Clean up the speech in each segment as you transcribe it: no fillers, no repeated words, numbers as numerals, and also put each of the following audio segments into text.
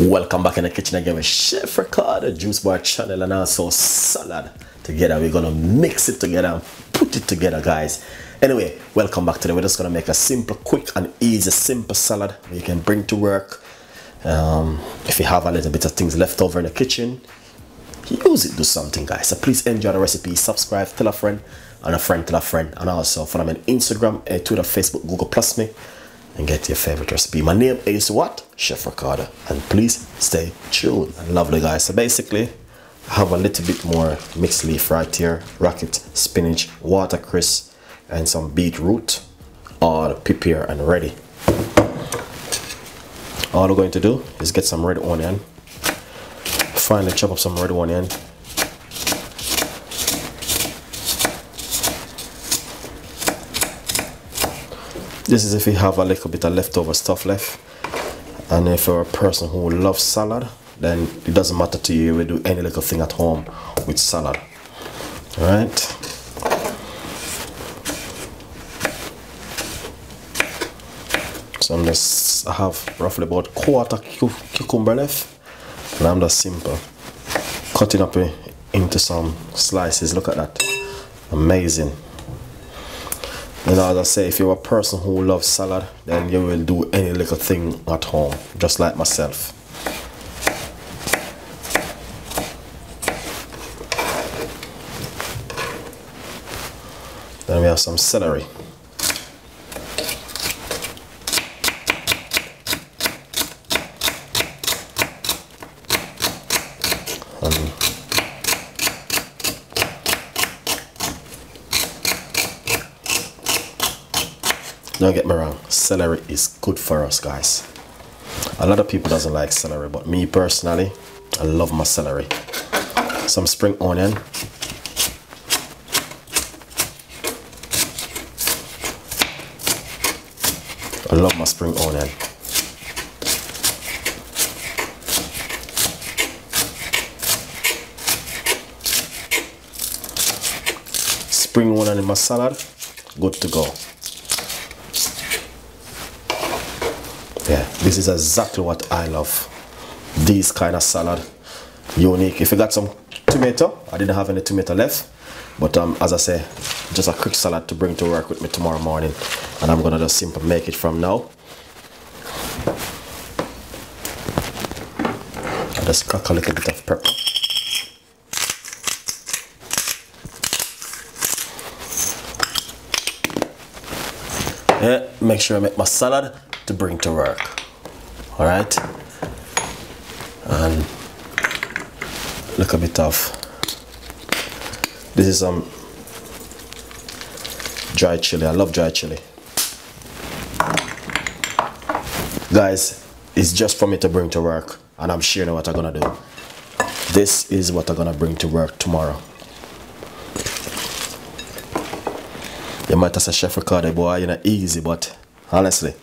Welcome back in the kitchen again with Chef Ricardo, Juice Bar channel, and also salad together. We're gonna mix it together and put it together, guys. Anyway, welcome back today. We're just gonna make a simple, quick and easy simple salad you can bring to work. If you have a little bit of things left over in the kitchen, use it, do something, guys. So please enjoy the recipe, subscribe, tell a friend, and a friend tell a friend, and also follow me on Instagram, Twitter, Facebook, Google Plus me, and get your favorite recipe. My name is what? Chef Ricardo, and please stay tuned. Lovely, guys. So basically I have a little bit more mixed leaf right here, rocket, spinach, watercress, and some beetroot, all prepared and ready. All we're going to do is get some red onion, finally chop up some red onion, this is if you have a little bit of leftover stuff left. And if you're a person who loves salad, then it doesn't matter to you, you will do any little thing at home with salad. Alright. So I have roughly about quarter cucumber left, and I'm just simple cutting up into some slices. Look at that, amazing. And as I say, if you're a person who loves salad, then you will do any little thing at home, just like myself. Then we have some celery. Don't get me wrong, celery is good for us, guys. A lot of people doesn't like celery, but me personally, I love my celery. Some spring onion. I love my spring onion. Spring onion in my salad, good to go. Yeah, this is exactly what I love. This kind of salad, unique. If you got some tomato, I didn't have any tomato left, but as I say, just a quick salad to bring to work with me tomorrow morning, and I'm gonna just simply make it from now. I just crack a little bit of pepper. Yeah, make sure I make my salad to bring to work. All right, and look a bit of this is some dry chili. I love dry chili, guys. It's just for me to bring to work, and I'm sharing what I'm gonna do. This is what I'm gonna bring to work tomorrow. You might have said, Chef Ricardo, boy, you're not easy, but honestly,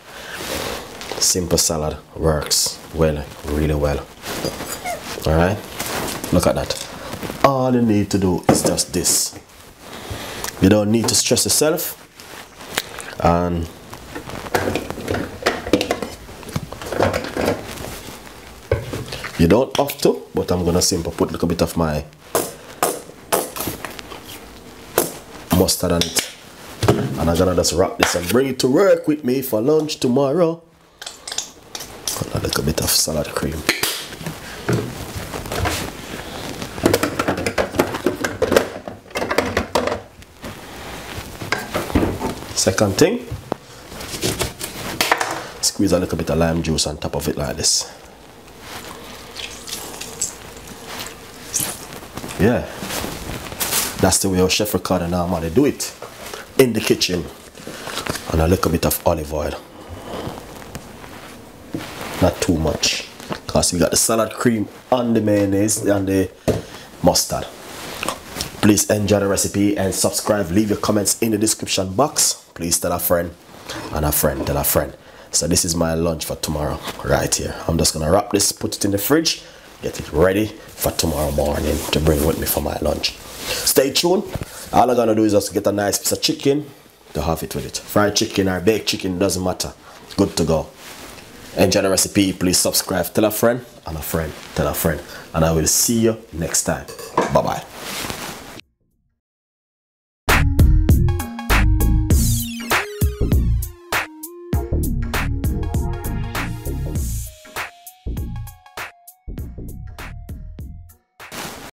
simple salad works well, really well. All right, look at that. All you need to do is just this. You don't need to stress yourself, and you don't have to, but I'm gonna simply put a little bit of my mustard on it, and I'm gonna just wrap this and bring it to work with me for lunch tomorrow. A little bit of salad cream. Second thing, squeeze a little bit of lime juice on top of it like this. Yeah, that's the way our Chef Ricardo normally do it in the kitchen. And a little bit of olive oil. Not too much, because we got the salad cream and the mayonnaise and the mustard. Please enjoy the recipe and subscribe. Leave your comments in the description box. Please tell a friend, and a friend tell a friend. So this is my lunch for tomorrow right here. I'm just gonna wrap this, put it in the fridge, get it ready for tomorrow morning to bring with me for my lunch. Stay tuned. All I'm gonna do is just get a nice piece of chicken to have it with it. Fried chicken or baked chicken, doesn't matter. Good to go. Enjoy the recipe. Please subscribe, tell a friend, and a friend tell a friend. And I will see you next time. Bye bye.